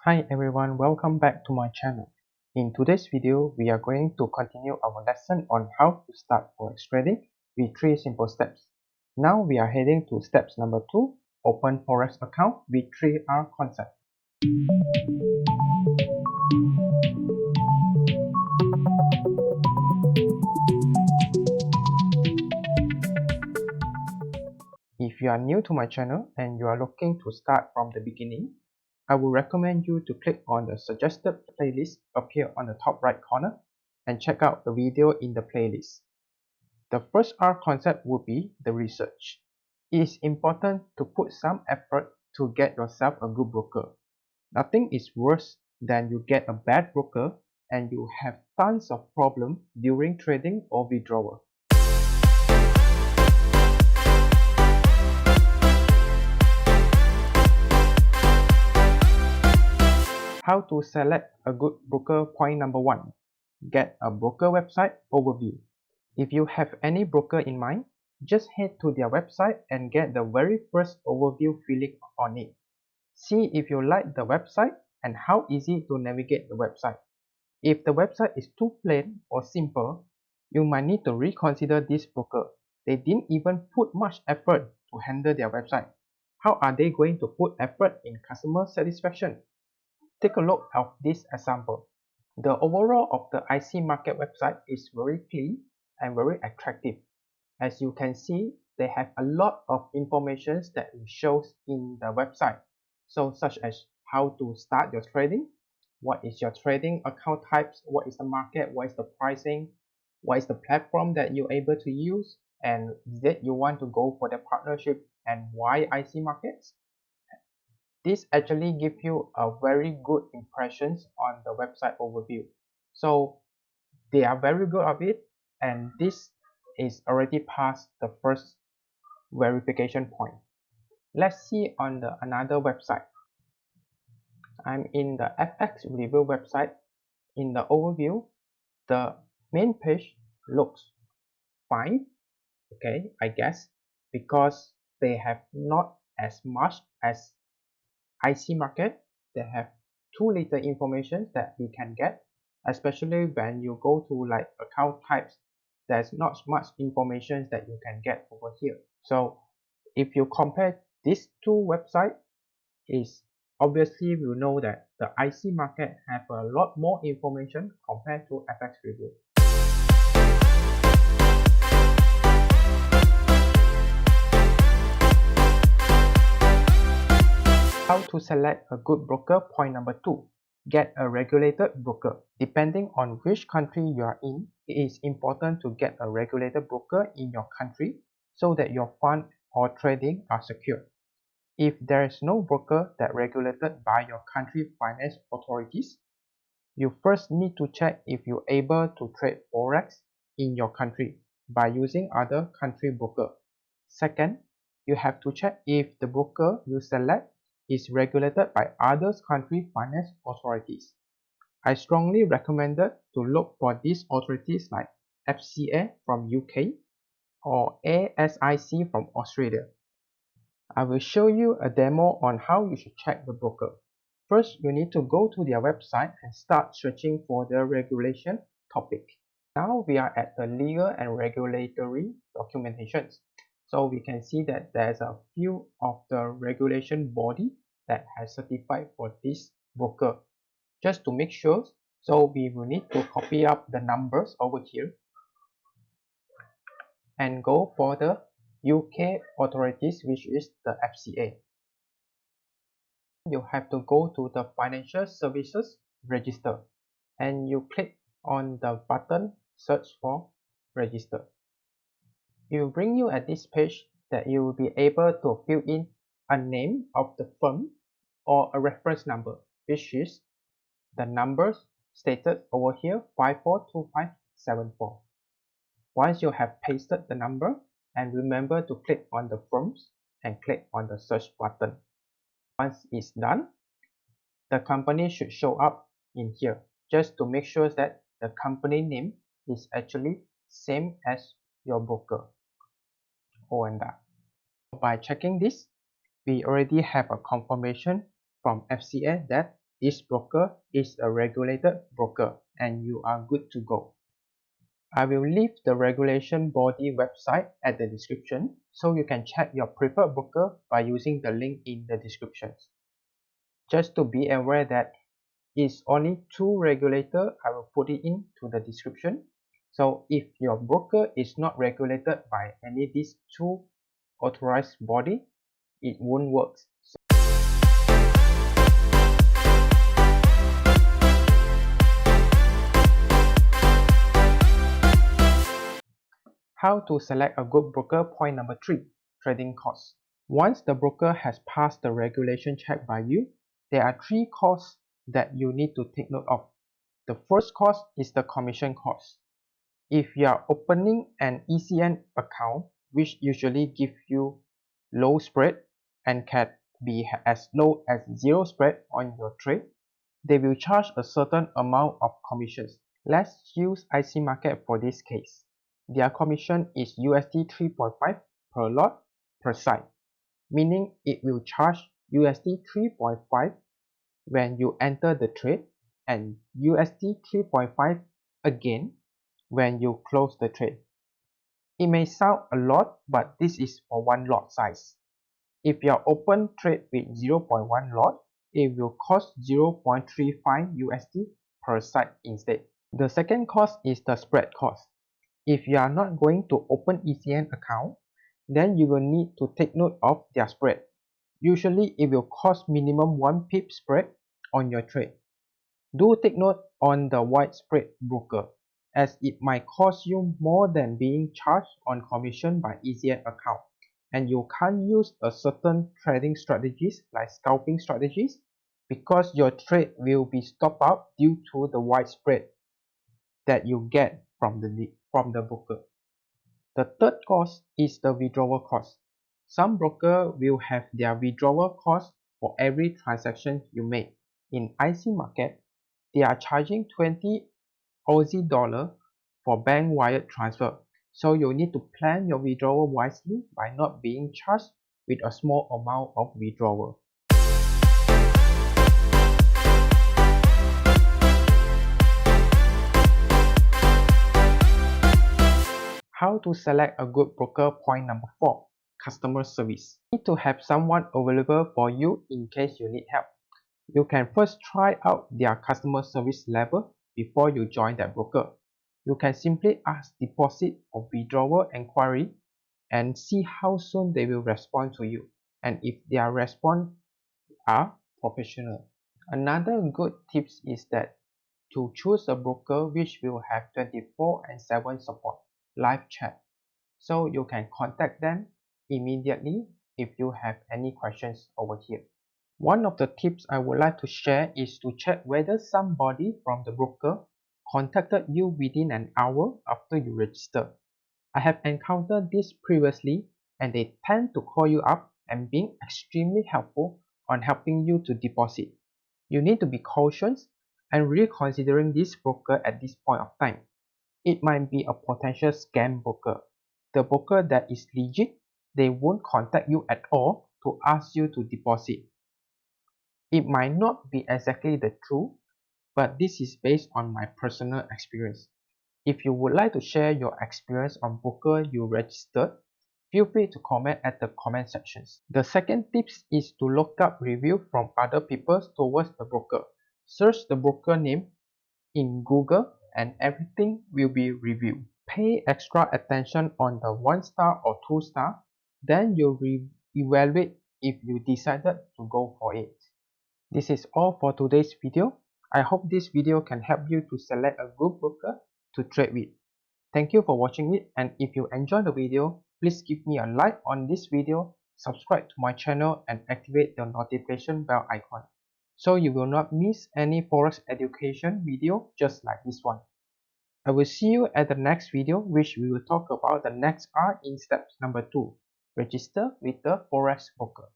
Hi everyone, welcome back to my channel. In today's video, we are going to continue our lesson on how to start forex trading with 3 simple steps. Now we are heading to steps number 2, open forex account with 3R concept. If you are new to my channel and you are looking to start from the beginning, I would recommend you to click on the suggested playlist appear on the top right corner and check out the video in the playlist. The first R concept would be the research. It is important to put some effort to get yourself a good broker. Nothing is worse than you get a bad broker and you have tons of problems during trading or withdrawal. How to select a good broker? Point number 1. Get a broker website overview. If you have any broker in mind, just head to their website and get the very first overview feeling on it. See if you like the website and how easy to navigate the website. If the website is too plain or simple, you might need to reconsider this broker. They didn't even put much effort to handle their website. How are they going to put effort in customer satisfaction? Take a look at this example. The overall of the IC Market website is very clean and very attractive. As you can see, they have a lot of information that it shows in the website. So such as how to start your trading, what is your trading account types, what is the market, what is the pricing, what is the platform that you're able to use, and that you want to go for the partnership and why IC Markets. This actually gives you a very good impressions on the website overview. So they are very good at it, and this is already past the first verification point. Let's see on the another website. I'm in the FX review website. In the overview, the main page looks fine, okay, I guess, because they have not as much as IC Market. They have too little information that we can get, especially when you go to like account types. There's not much information that you can get over here. So if you compare these two websites, is obviously you know that the IC Market have a lot more information compared to FX Review. How to select a good broker? Point number 2. Get a regulated broker. Depending on which country you are in, it is important to get a regulated broker in your country so that your fund or trading are secure. If there is no broker that regulated by your country finance authorities, you first need to check if you're able to trade Forex in your country by using other country broker. Second, you have to check if the broker you select is regulated by other country finance authorities. I strongly recommended to look for these authorities like FCA from UK or ASIC from Australia. I will show you a demo on how you should check the broker. First, you need to go to their website and start searching for the regulation topic. Now we are at the legal and regulatory documentations. So we can see that there's a few of the regulation body that has certified for this broker. Just to make sure, so we will need to copy up the numbers over here and go for the UK authorities, which is the FCA. You have to go to the Financial Services Register and you click on the button search for register. It will bring you at this page that you will be able to fill in a name of the firm or a reference number, which is the numbers stated over here 542574. Once you have pasted the number, and remember to click on the firms and click on the search button. Once it's done, the company should show up in here, just to make sure that the company name is actually same as your broker. And that. By checking this, we already have a confirmation from FCA that this broker is a regulated broker and you are good to go. I will leave the regulation body website at the description so you can check your preferred broker by using the link in the description. Just to be aware that it's only 2 regulator, I will put it into the description. So if your broker is not regulated by any of these 2 authorized body, it won't work. How to select a good broker? Point number 3, trading costs. Once the broker has passed the regulation check by you, there are 3 costs that you need to take note of. The first cost is the commission cost. If you are opening an ECN account, which usually gives you low spread and can be as low as 0 spread on your trade, they will charge a certain amount of commissions. Let's use IC Market for this case. Their commission is USD 3.5 per lot per site, meaning it will charge USD 3.5 when you enter the trade and USD 3.5 again when you close the trade. It may sound a lot, but this is for one lot size. If you open trade with 0.1 lot, it will cost 0.35 USD per site instead. The second cost is the spread cost. If you are not going to open ECN account, then you will need to take note of their spread. Usually it will cost minimum 1 pip spread on your trade. Do take note on the widespread broker, as it might cost you more than being charged on commission by ECN account, and you can't use a certain trading strategies like scalping strategies because your trade will be stopped out due to the widespread that you get from the broker. The third cost is the withdrawal cost. Some broker will have their withdrawal cost for every transaction you make. In IC Market, they are charging 20 Aussie dollar for bank wire transfer. So you need to plan your withdrawal wisely by not being charged with a small amount of withdrawal. How to select a good broker? Point number 4, customer service. You need to have someone available for you in case you need help. You can first try out their customer service level before you join that broker. You can simply ask deposit or withdrawal inquiry and see how soon they will respond to you and if their response are professional. Another good tips is that to choose a broker which will have 24/7 support, live chat, so you can contact them immediately if you have any questions over here. One of the tips I would like to share is to check whether somebody from the broker contacted you within an hour after you register. I have encountered this previously and they tend to call you up and being extremely helpful on helping you to deposit. You need to be cautious and reconsidering this broker at this point of time. It might be a potential scam broker. The broker that is legit, they won't contact you at all to ask you to deposit. It might not be exactly the truth, but this is based on my personal experience. If you would like to share your experience on broker you registered, feel free to comment at the comment sections. The second tips is to look up review from other people towards the broker. Search the broker name in Google and everything will be reviewed. Pay extra attention on the 1-star or 2-star, then you'll evaluate if you decided to go for it. This is all for today's video. I hope this video can help you to select a good broker to trade with. Thank you for watching it, and if you enjoyed the video, please give me a like on this video, subscribe to my channel and activate the notification bell icon so you will not miss any forex education video just like this one. I will see you at the next video, which we will talk about the next R in step number 2, register with the Forex Broker.